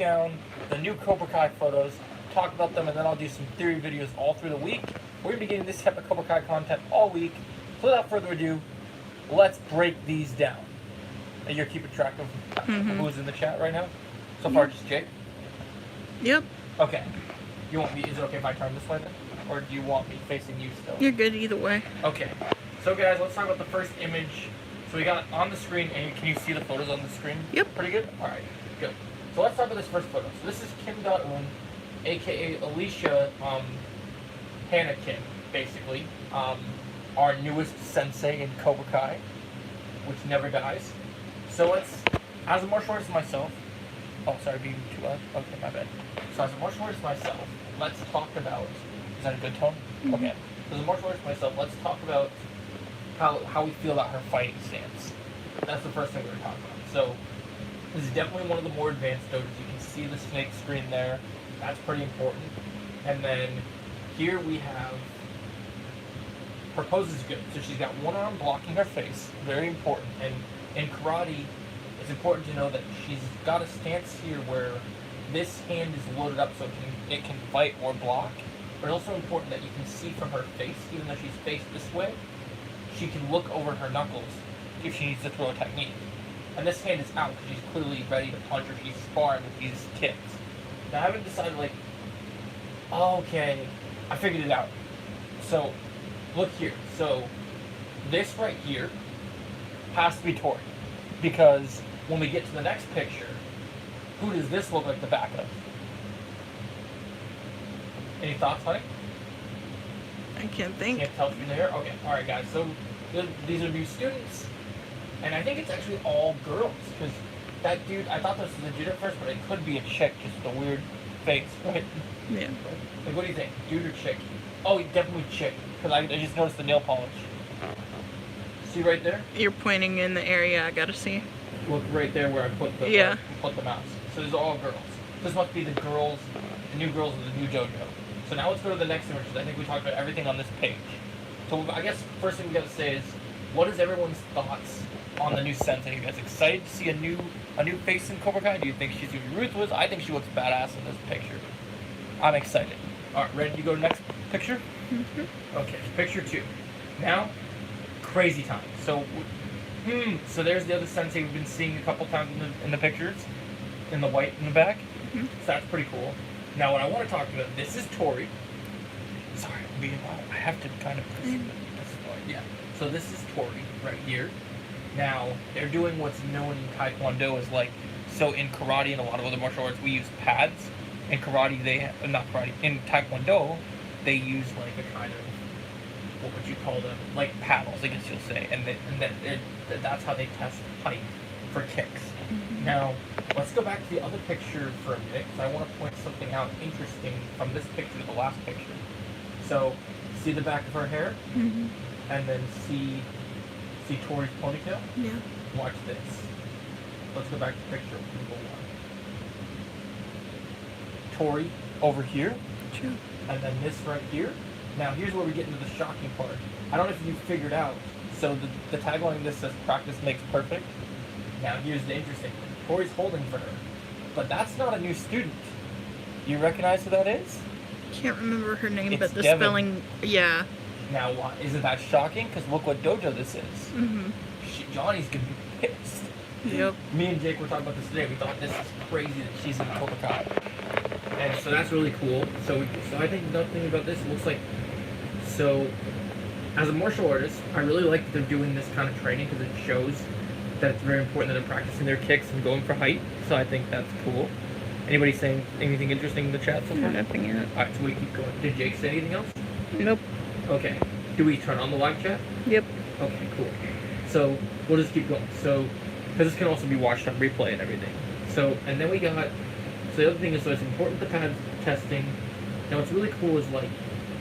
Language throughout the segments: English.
down the new Cobra Kai photos, talk about them, and then I'll do some theory videos all through the week. We're going to be getting this type of Cobra Kai content all week. So without further ado, let's break these down. And you're keeping track of who's in the chat right now? So far, just Jake? Yep. Okay. You want me? Is it okay if I turn this way then? Or do you want me facing you still? You're good either way. Okay. So guys, let's talk about the first image. So we got on the screen, and can you see the photos on the screen? Yep. Pretty good? Alright, good. So let's talk about this first photo. So this is Kim Do-eun, aka Alicia Hannah Kim, basically. Our newest sensei in Cobra Kai, which never dies. So let's, as a martial artist myself, oh sorry, being too loud? Okay, my bad. So as a martial artist myself, let's talk about, is that a good tone? Okay. So as a martial artist myself, let's talk about how we feel about her fighting stance. That's the first thing we're going to talk about. So this is definitely one of the more advanced dojos. You can see the snake screen there. That's pretty important. And then here we have her pose is good. So she's got one arm blocking her face. Very important. And in karate, it's important to know that she's got a stance here where this hand is loaded up so it can fight or block. But it's also important that you can see from her face, even though she's faced this way, she can look over her knuckles if she needs to throw a technique. And this hand is out because she's clearly ready to punch or she's sparring with these kicks. Now I haven't decided like, okay, I figured it out. So look here. So this right here has to be Tori. Because when we get to the next picture, who does this look like the back of? Any thoughts, honey? I can't think. Can't tell from there? Okay, alright guys, so these are new students, and I think it's actually all girls, because that dude, I thought this was legit at first, but it could be a chick, just with a weird face, right? Yeah. Like, what do you think, dude or chick? Oh, definitely chick, because I just noticed the nail polish. See right there? You're pointing in the area I gotta see. Look right there where I put the mouse. So these are all girls. This must be the girls, the new girls of the new dojo. So now let's go to the next image, because I think we talked about everything on this page. So I guess first thing we got to say is, what is everyone's thoughts on the new sensei? Are you guys excited to see a new face in Cobra Kai? Do you think she's going to be ruthless? I think she looks badass in this picture. I'm excited. All right, ready to go to next picture? Okay, picture 2. Now, crazy time. So, so there's the other sensei we've been seeing a couple times in the pictures, in the white in the back. So that's pretty cool. Now, what I want to talk about, this is Tori. Sorry, I'm being loud. I have to kind of. Yeah. So this is Tori right here. Now, they're doing what's known in Taekwondo as like, so in karate and a lot of other martial arts, we use pads. In karate, not karate. In Taekwondo, they use like a kind of, what would you call them? Like paddles, I guess you'll say, and that's how they test height for kicks. Now, let's go back to the other picture for a minute, because I want to point something out interesting from this picture to the last picture. So, see the back of her hair? And then see Tori's ponytail? Yeah. Watch this. Let's go back to picture number 1. Tori over here. True. And then this right here. Now, here's where we get into the shocking part. I don't know if you figured out. So, the tagline of this says, practice makes perfect. Now, here's the interesting thing. Tori's holding for her. But that's not a new student. You recognize who that is? Can't remember her name, It's but the Devin. spelling, yeah. Now, isn't that shocking? Because look what dojo this is. Johnny's going to be pissed. Yep. Me and Jake were talking about this today. We thought this is crazy that she's in Cobra Kai. And so that's really cool. So I think nothing about this looks like... So, as a martial artist, I really like that they're doing this kind of training because it shows that it's very important that they're practicing their kicks and going for height. So I think that's cool. Anybody saying anything interesting in the chat so far? Nothing yet. Alright, so we keep going. Did Jake say anything else? Nope. Okay. Do we turn on the live chat? Yep. Okay, cool. So we'll just keep going. So, because this can also be watched on replay and everything. So, and then we got, so the other thing is, so it's important the pad testing. Now what's really cool is like,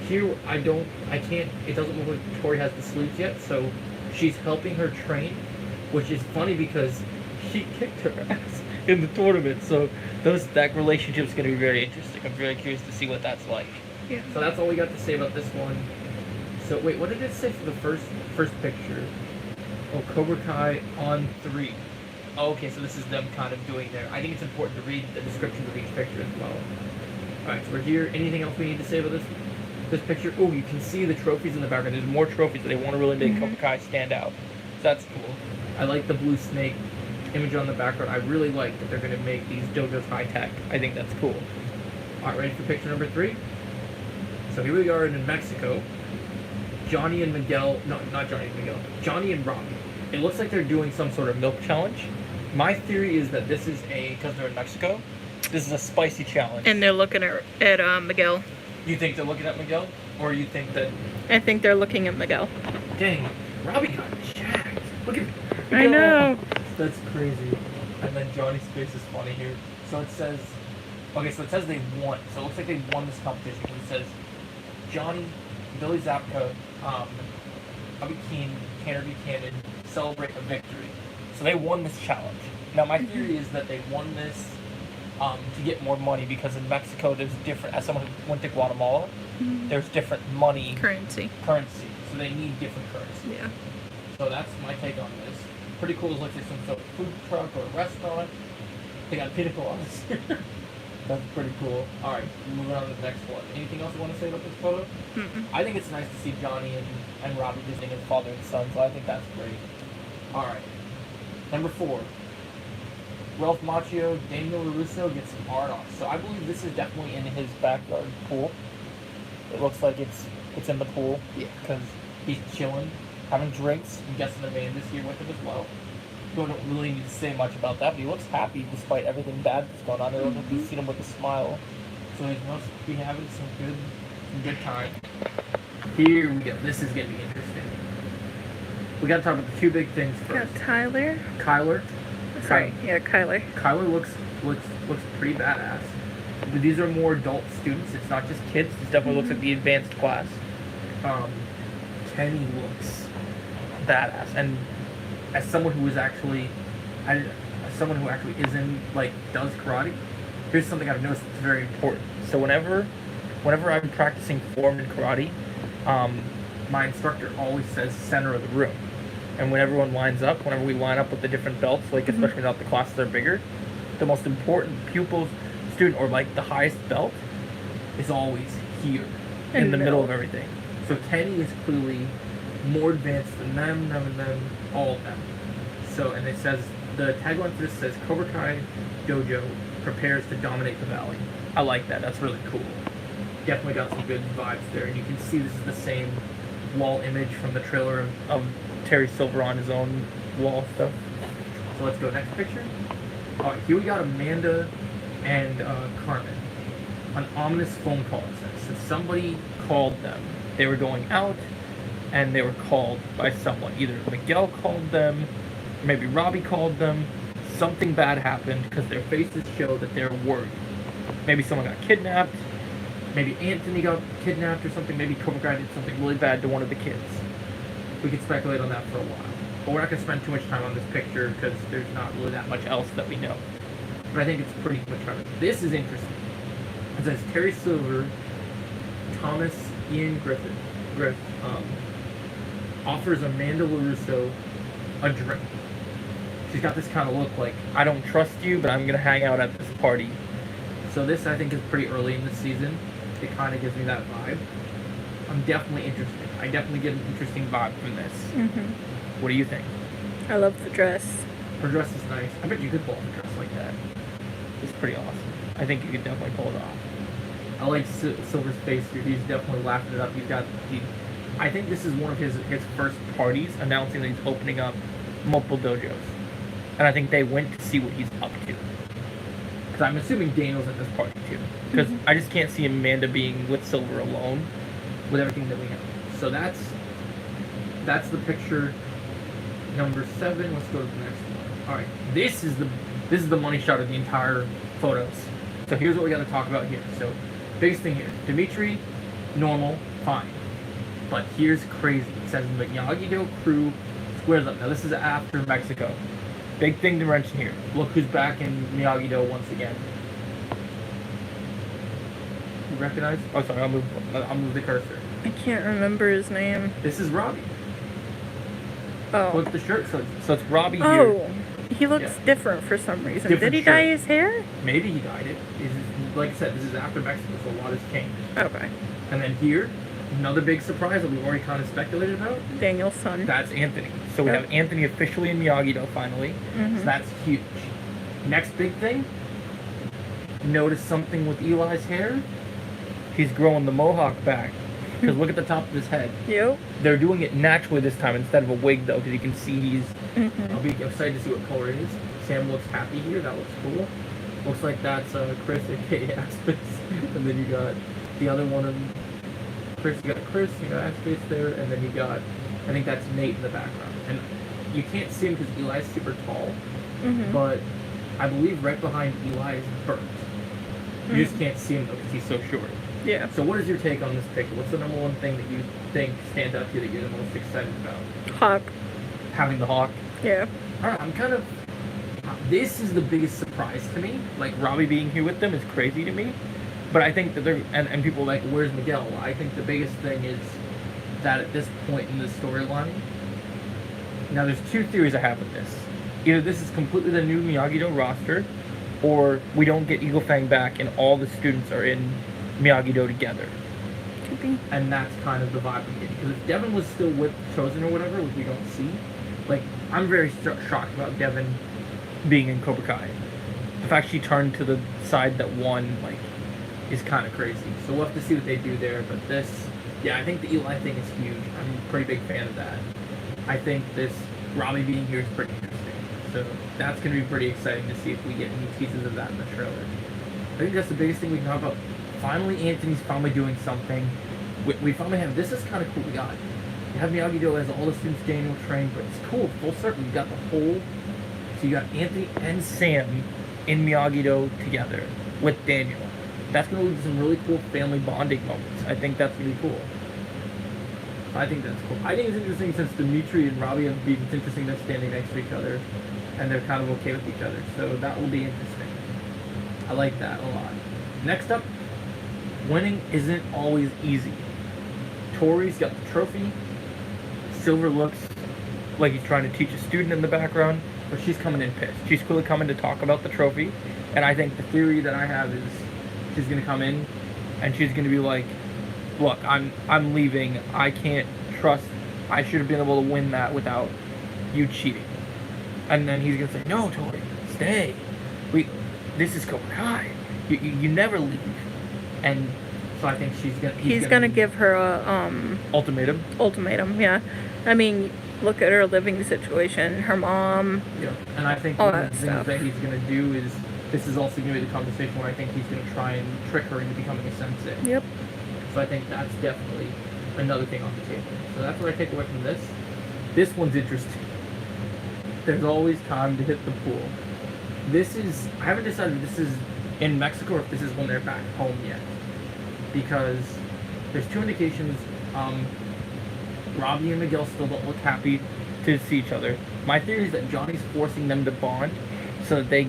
here it doesn't look like Tori has the sleeves yet, so she's helping her train, which is funny because she kicked her ass in the tournament, so that relationship's going to be very interesting. I'm very curious to see what that's like. Yeah. So that's all we got to say about this one. So wait, what did it say for the first picture? Oh, Cobra Kai on 3. Oh, okay, so this is them kind of doing their. I think it's important to read the descriptions of each picture as well. Alright, so we're here. Anything else we need to say about this picture? Oh, you can see the trophies in the background. There's more trophies that they want to really make Cobra Kai stand out. So that's cool. I like the blue snake image on the background. I really like that they're going to make these dojos high tech. I think that's cool. Alright, ready for picture number 3? So here we are in Mexico. Johnny and Miguel, no, not Johnny and Miguel, Johnny and Robbie. It looks like they're doing some sort of milk challenge. My theory is that this is because they're in Mexico, this is a spicy challenge. And they're looking at Miguel. You think they're looking at Miguel? Or you think that... I think they're looking at Miguel. Dang, Robbie got jacked. Look at... I know. That's crazy. And then Johnny's face is funny here. So it says... Okay, so it says they won. So it looks like they won this competition. It says Johnny, Billy Zabka, Bobby Keane, Tanner Buchanan celebrate a victory. So they won this challenge. Now my theory is that they won this to get more money because in Mexico there's different. As someone who went to Guatemala, there's different money Currency. So they need different currency. Yeah. So that's my take on this. Pretty cool. It looks like some sort of food truck or a restaurant. They got pina coladas. That's pretty cool. Alright, moving on to the next one. Anything else you want to say about this photo? I think it's nice to see Johnny and Robbie visiting his father and son, so I think that's great. Alright. Number 4. Ralph Macchio, Daniel LaRusso gets some art off. So I believe this is definitely in his backyard pool. It looks like it's in the pool. Yeah. Because he's chilling, having drinks. I'm guessing Amanda's here with him as well. Don't really need to say much about that, but he looks happy despite everything bad that's going on. I don't know if you've seen him with a smile. So he must be having some good time. Here we go. This is getting interesting. We gotta talk about the 2 big things first. Got Tyler. Kyler. Sorry, yeah, Kyler. Kyler looks pretty badass. But these are more adult students. It's not just kids. This definitely looks like the advanced class. Kenny looks badass, and as someone who is actually, as someone who actually is in, like, does karate, here's something I've noticed that's very important. So whenever I'm practicing form in karate, my instructor always says center of the room. And when everyone lines up, whenever we line up with the different belts, like especially not the classes that are bigger, the most important pupils, student, or like the highest belt, is always here, in the middle of everything. So Kenny is clearly more advanced than them, all of them. So, and it says, the tagline for this says, Cobra Kai Dojo prepares to dominate the valley. I like that. That's really cool. Definitely got some good vibes there. And you can see this is the same wall image from the trailer of Terry Silver on his own wall stuff. So let's go next picture. Alright, here we got Amanda and Carmen. An ominous phone call, it says. So somebody called them. They were going out, and they were called by someone. Either Miguel called them, maybe Robbie called them. Something bad happened because their faces show that they're worried. Maybe someone got kidnapped. Maybe Anthony got kidnapped or something. Maybe Cobra Kai did something really bad to one of the kids. We could speculate on that for a while. But we're not going to spend too much time on this picture because there's not really that much else that we know. But I think it's pretty much covered. This is interesting. It says Terry Silver, Thomas Ian Griff offers Amanda LaRusso a drink. She's got this kind of look like, I don't trust you, but I'm going to hang out at this party. So this, I think, is pretty early in the season. It kind of gives me that vibe. I'm definitely interested. I definitely get an interesting vibe from this. What do you think? I love the dress. Her dress is nice. I bet you could pull off a dress like that. It's pretty awesome. I think you could definitely pull it off. I like Silver's face here. He's definitely laughing it up. I think this is one of his first parties announcing that he's opening up multiple dojos. And I think they went to see what he's up to. Because I'm assuming Daniel's at this party too. Because I just can't see Amanda being with Silver alone with everything that we have. So that's the picture number 7. Let's go to the next one. Alright, this is the money shot of the entire photos. So here's what we gotta talk about here. So biggest thing here. Dimitri, normal, fine. But here's crazy. It says Miyagi-Do crew squares up. Now this is after Mexico. Big thing to mention here. Look who's back in Miyagi-Do once again. You recognize? Oh, sorry. I'll move the cursor. I can't remember his name. This is Robbie. Oh. Look at the shirt. So it's Robbie here. Oh. He looks Yeah. different for some reason. Different Did he shirt. dye his hair? Maybe he dyed it. Like I said, this is after Mexico, so a lot has changed. Okay. And then here, another big surprise that we've already kind of speculated about. Daniel's son. That's Anthony. So we Yep. have Anthony officially in Miyagi-Do finally. Mhm. So that's huge. Next big thing, notice something with Eli's hair? He's growing the mohawk back. Because look at the top of his head. Yep. They're doing it naturally this time instead of a wig though, because you can see he's... Mhm. I'll be excited to see what color it is. Sam looks happy here. That looks cool. Looks like that's Chris, aka Aspis. And then you got the other one of Chris. You got Chris, you got Aspis there, and then you got, I think that's Nate in the background. And you can't see him because Eli's super tall, Mhm. but I believe right behind Eli is Bert. You just can't see him though because he's so short. Yeah. So what is your take on this picture? What's the number one thing that you think stands out to you that you're the most excited about? Hawk. Having the hawk? Yeah. Alright, I'm kind of... This is the biggest surprise to me. Like, Robbie being here with them is crazy to me. But I think that they're... And people are like, where's Miguel? I think the biggest thing is that at this point in the storyline... Now, there's two theories I have with this. Either this is completely the new Miyagi-Do roster, or we don't get Eagle Fang back and all the students are in Miyagi-Do together. Could be. And that's kind of the vibe I'm getting. Because if Devin was still with Chosen or whatever, which we don't see, like, I'm very shocked about Devin being in Cobra Kai. The fact she turned to the side that won, like, is kind of crazy. So we'll have to see what they do there. But this, yeah, I think the Eli thing is huge. I'm a pretty big fan of that. I think this Robbie being here is pretty interesting. So that's going to be pretty exciting to see if we get any pieces of that in the trailer. I think that's the biggest thing we can talk about. Finally, Anthony's finally doing something. We finally have, this is kind of cool. We have Miyagi-Do as all the students Daniel trained, but it's cool, full circle. You got the whole, so you got Anthony and Sam in Miyagi-Do together with Daniel. That's going to lead to some really cool family bonding moments. I think that's going to be cool. I think that's cool. I think it's interesting since Dimitri and Robbie have beef. It's interesting they're standing next to each other and they're kind of okay with each other. So that will be interesting. I like that a lot. Next up, winning isn't always easy. Tori's got the trophy. Silver looks like he's trying to teach a student in the background, but she's coming in pissed. She's clearly coming to talk about the trophy, and I think the theory that I have is she's gonna come in and she's gonna be like, look, I'm leaving. I can't trust. I should have been able to win that without you cheating. And then he's gonna say, no, Tori, stay. This is Cobra Kai. You never leave. And so I think he's gonna give her a ultimatum. ultimatum. Yeah. I mean, look at her living situation. Her mom. Yeah. And I think all one of that the things stuff. that he's gonna do is this is also gonna be the conversation where I think he's gonna try and trick her into becoming a sensei. Yep. So I think that's definitely another thing on the table. So that's what I take away from this. This one's interesting. There's always time to hit the pool. This is, I haven't decided if this is in Mexico or if this is when they're back home yet. Because there's two indications. Robbie and Miguel still don't look happy to see each other. My theory is that Johnny's forcing them to bond so that they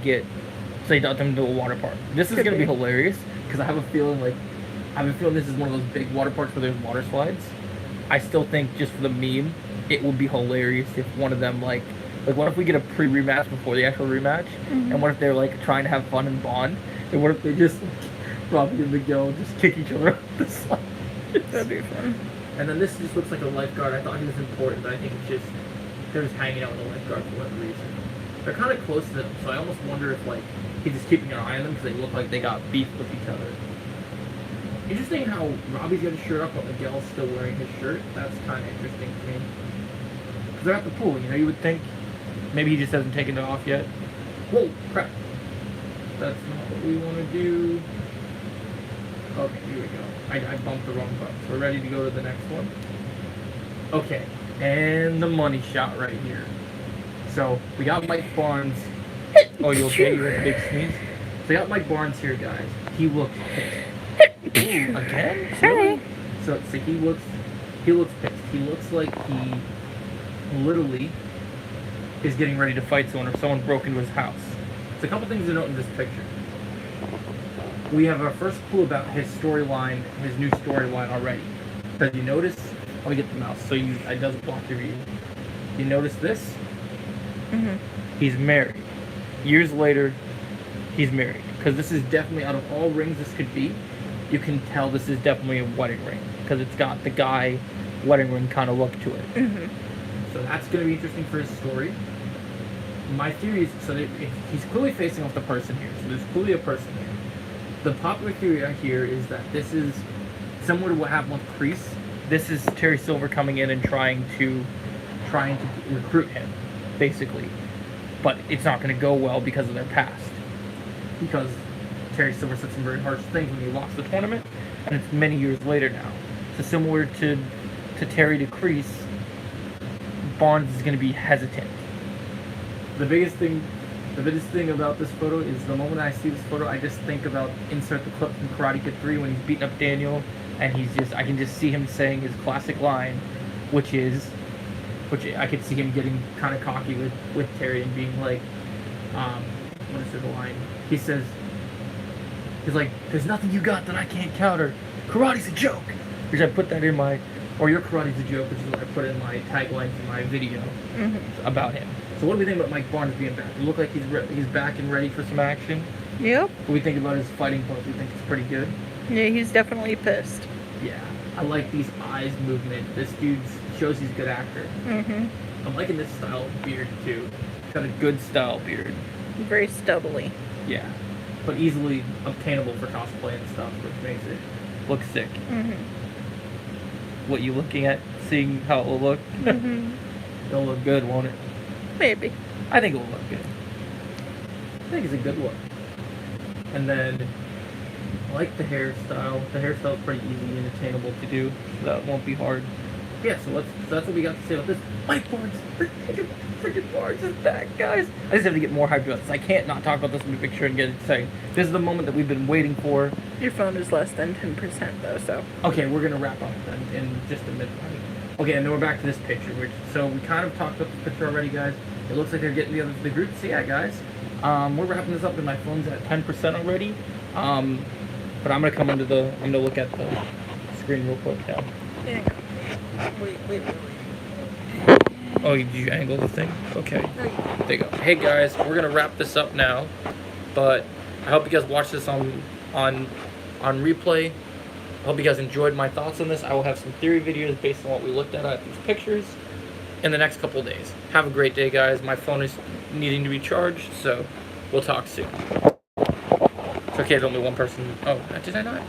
got them to a water park. This is Could going to be be. hilarious because I have a feeling this is one of those big water parks where there's water slides. I still think just for the meme, it would be hilarious if one of them like what if we get a pre-rematch before the actual rematch? Mhm. And what if they're like trying to have fun and bond? And what if they just Robbie and Miguel just kick each other off the slide? That'd be fun. And then this just looks like a lifeguard. I thought he was important, but I think it's just they're just hanging out with a lifeguard for whatever reason. They're kind of close to them, so I almost wonder if like he's just keeping an eye on them because they look like they got beef with each other. Interesting how Robbie's got his shirt up, but Miguel's still wearing his shirt. That's kind of interesting to me. Because they're at the pool, you would think maybe he just hasn't taken it off yet. Whoa, crap. That's not what we want to do. Okay, here we go. I bumped the wrong button. So we're ready to go to the next one. Okay, and the money shot right here. So we got Mike Barnes. Oh, you okay? You had a big sneeze. So we got Mike Barnes here, guys. He looks pissed. Ooh, again? Sorry. Really? So he looks pissed. He looks like he literally is getting ready to fight someone or someone broke into his house. There's a couple things to note in this picture. We have our first clue about his storyline, his new storyline already. Because you notice, let me get the mouse so it doesn't block your view. You notice this? Mhm. He's married. Years later, he's married. Because this is definitely, out of all rings this could be, you can tell this is definitely a wedding ring. Because it's got the guy wedding ring kind of look to it. So that's going to be interesting for his story. My theory is, so that he's clearly facing off the person here. So there's clearly a person here. The popular theory I hear is that this is similar to what happened with Kreese. This is Terry Silver coming in and trying to recruit him, basically. But it's not going to go well because of their past. Because Terry Silver said some very harsh things when he lost the tournament, and it's many years later now. So similar to Terry to Kreese, Barnes is going to be hesitant. The biggest thing about this photo is the moment I see this photo, I just think about insert the clip from Karate Kid 3 when he's beating up Daniel, and I can just see him saying his classic line, which I could see him getting kind of cocky with Terry and being like, what is the line? He's like, there's nothing you got that I can't counter. Karate's a joke. Because I put that in your karate's a joke, which is what I put in my tagline for my video about him. So what do we think about Mike Barnes being back? Does it look like he's back and ready for some action? Yep. What do we think about his fighting points? We think it's pretty good. Yeah, he's definitely pissed. Yeah, I like these eyes movement. This dude shows he's a good actor. I'm liking this style of beard too. Got a good style beard. Very stubbly. Yeah, but easily obtainable for cosplay and stuff, which makes it look sick. What you looking at? Seeing how it will look? It'll look good, won't it? Maybe. I think it will look good. I think it's a good look. And then I like the hairstyle. The hairstyle is pretty easy and attainable to do. So that won't be hard. Yeah, so that's what we got to say about this. Mike Barnes, freaking Barnes is back, guys. I just have to get more hyped about this. I can't not talk about this in the picture and get excited. This is the moment that we've been waiting for. Your phone is less than 10% though, so. Okay, we're gonna wrap up then in just a minute. Okay, and then we're back to this picture. So we kind of talked about this picture already, guys. It looks like they're getting together for the group. So yeah, guys, we're wrapping this up, and my phone's at 10% already. But I'm gonna look at the screen real quick now. Yeah. Wait. Oh, did you angle the thing? Okay. There you go. Hey guys, we're gonna wrap this up now, but I hope you guys watch this on replay. I hope you guys enjoyed my thoughts on this. I will have some theory videos based on what we looked at these pictures in the next couple of days. Have a great day, guys. My phone is needing to be charged, so we'll talk soon. It's okay, there's only one person. Oh, did I not?